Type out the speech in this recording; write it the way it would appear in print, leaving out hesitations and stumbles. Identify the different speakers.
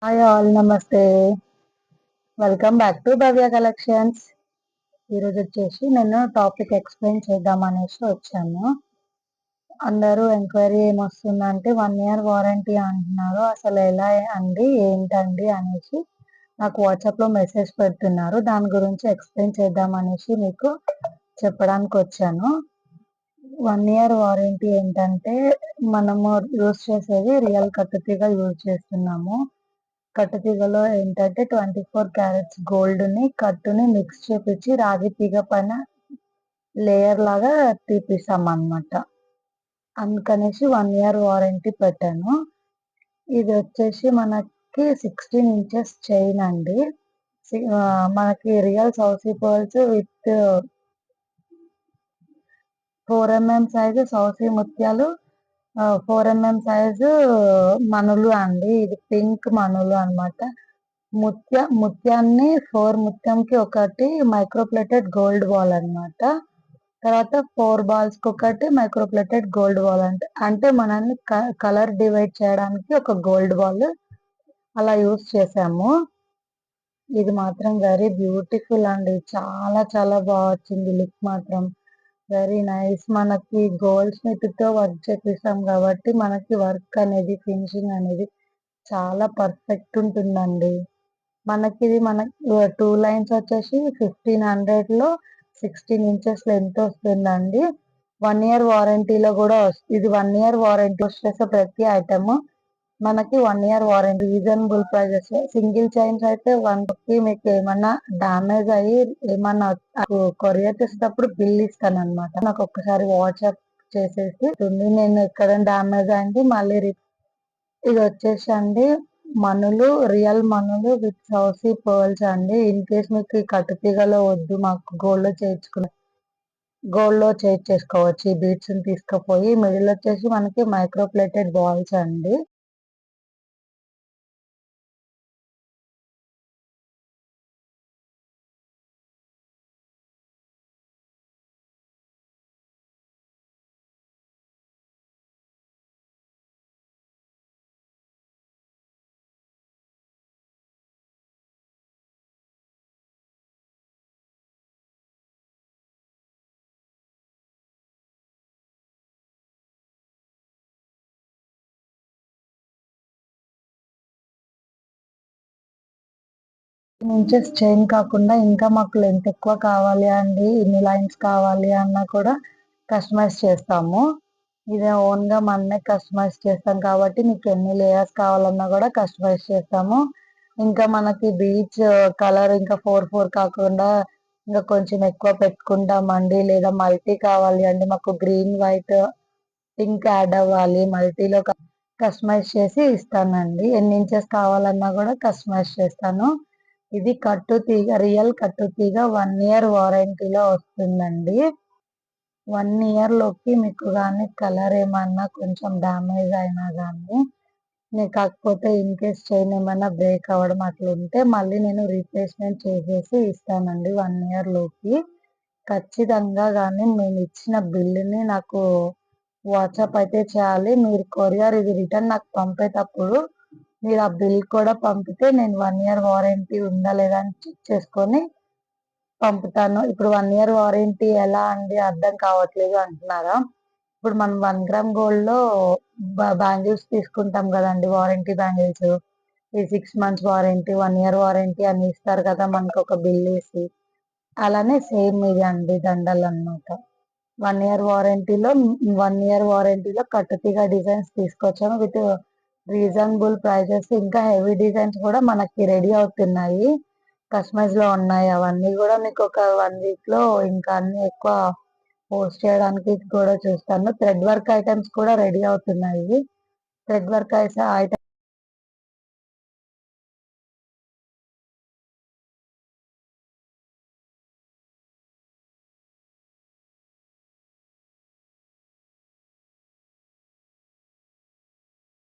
Speaker 1: Hi all, నమస్తే. Welcome back to Bhavya collections. ఈరోజు వచ్చేసి నేను టాపిక్ ఎక్స్ప్లెయిన్ చేద్దాం అనేసి వచ్చాను. అందరూ ఎంక్వైరీ ఏమొస్తుందంటే 1 year వారంటీ అంటున్నారు. అసలు ఎలా అండి, ఏంటండి అనేసి నాకు వాట్సాప్లో మెసేజ్ పెడుతున్నారు. దాని గురించి ఎక్స్ప్లెయిన్ చేద్దాం అనేసి మీకు చెప్పడానికి వచ్చాను. 1 year వారంటీ ఏంటంటే మనము యూజ్ చేసేది రియల్ కట్టుతీగ యూజ్ చేస్తున్నాము. కట్టుతీగలో ఏంటంటే 24 క్యారెట్స్ గోల్డ్ని కట్టుని మిక్స్ చేపించి రాగి తీగ పైన లేయర్ లాగా తీపిస్తాం అన్నమాట. అందుకనేసి 1 year వారంటీ పెట్టాను. ఇది వచ్చేసి మనకి 16 inches చైన్ అండి. మనకి రియల్ సౌసీ పర్ల్స్ విత్ 4 mm సైజు సౌసీ ముత్యాలు, 4 mm సైజు మనులు అండి. ఇది పింక్ మనులు అన్నమాట. ముత్యాన్ని 4 ముత్యంకి ఒకటి మైక్రోప్లేటెడ్ గోల్డ్ బాల్ అన్నమాట. తర్వాత 4 balls కి ఒకటి మైక్రోప్లేటెడ్ గోల్డ్ బాల్ అంటే మనల్ని కలర్ డివైడ్ చేయడానికి ఒక గోల్డ్ బాల్ అలా యూస్ చేసాము. ఇది మాత్రం వెరీ బ్యూటిఫుల్ అండి. చాలా చాలా బాగా వచ్చింది లుక్ మాత్రం. Very nice. మనకి గోల్డ్ స్మిత్ తో వర్క్ చేపిస్తాం కాబట్టి మనకి వర్క్ అనేది, ఫినిషింగ్ అనేది చాలా పర్ఫెక్ట్ ఉంటుందండి. మనకి 2 lines వచ్చేసి 1500 లో 16 inches లెంత్ వస్తుందండి. 1 year వారంటీలో కూడా వస్తుంది. ఇది 1 year వారంటీ వచ్చేసి ప్రతి ఐటమ్ మనకి 1 year warranty, reasonable prices. Single chains అయితే 150. మీకు ఏమన్నా డామేజ్ అయ్యి ఏమన్నా కొరియర్ చేసేటప్పుడు బిల్ ఇస్తాను అనమాట. నాకు ఒక్కసారి వాట్సాప్ చేసేసి నేను ఎక్కడ డామేజ్ అయింది మళ్ళీ ఇది వచ్చేసి అండి మనులు, రియల్ మనులు విత్ సౌసీ పర్ల్స్ అండి. ఇన్ కేస్ మీకు ఈ కట్టుతీగలో వద్దు, మాకు గోల్డ్ లో చేసుకోవచ్చు. ఈ బీడ్స్ తీసుకుపోయి మిడిల్ వచ్చేసి మనకి మైక్రోప్లేటెడ్ బాల్స్ అండి. ఇంచెస్ చైన్ కాకుండా ఇంకా మాకు లెంత్ ఎక్కువ కావాలి అండి, ఇన్ని లైన్స్ కావాలి అన్నా కూడా కస్టమైజ్ చేస్తాము. ఇది ఓన్ గా మనమే కస్టమైజ్ చేస్తాం కాబట్టి మీకు ఎన్ని లేయర్స్ కావాలన్నా కూడా కస్టమైజ్ చేస్తాము. ఇంకా మనకి బీచ్ కలర్ ఇంకా 4 కాకుండా ఇంకా కొంచెం ఎక్కువ పెట్టుకుంటామండి. లేదా మల్టీ కావాలి అండి, మాకు గ్రీన్, వైట్, పింక్ యాడ్ అవ్వాలి, మల్టీలో కస్టమైజ్ చేసి ఇస్తానండి. ఎన్ని ఇంచెస్ కావాలన్నా కూడా కస్టమైజ్ చేస్తాను. ఇది కట్టుతీగ, రియల్ కట్టుతీగ 1 year వారంటీలో వస్తుందండి. 1 year లోకి మీకు కానీ కలర్ ఏమన్నా కొంచెం డ్యామేజ్ అయినా కానీ, కాకపోతే ఇన్ కేస్ చైన్ ఏమైనా బ్రేక్ అవ్వడం అట్లా ఉంటే మళ్ళీ నేను రీప్లేస్మెంట్ చేసేసి ఇస్తానండి 1 year లోకి. ఖచ్చితంగా కానీ మేము ఇచ్చిన బిల్లుని నాకు వాట్సాప్ అయితే చేయాలి. మీరు కొరియర్ ఇది రిటర్న్ నాకు పంపేటప్పుడు మీరు ఆ బిల్ కూడా పంపితే నేను 1 year వారంటీ ఉందా లేదా అని చెక్ చేసుకొని పంపుతాను. ఇప్పుడు 1 year వారంటీ ఎలా అండి, అర్థం కావట్లేదు అంటున్నారా? ఇప్పుడు మనం 1 gram గోల్డ్ లో బ్యాంగిల్స్ తీసుకుంటాం కదండి, వారంటీ బ్యాంగిల్స్. ఈ 6 months వారంటీ, 1 year వారంటీ అని ఇస్తారు కదా మనకు ఒక బిల్ వేసి. అలానే సేమ్ ఇది అండి, దండలు అన్నమాట. 1 year వారంటీలో 1 year వారంటీలో కట్టుతీగ డిజైన్స్ తీసుకొచ్చాము విత్ రీజనబుల్ ప్రైజెస్. ఇంకా హెవీ డిజైన్స్ కూడా మనకి రెడీ అవుతున్నాయి, కస్టమైజ్ లో ఉన్నాయి. అవన్నీ కూడా మీకు ఒక 1 week లో ఇంకా అన్ని ఎక్కువ పోస్ట్ చేయడానికి కూడా చూస్తాను. థ్రెడ్ వర్క్ ఐటమ్స్ కూడా రెడీ అవుతున్నాయి. Thread work items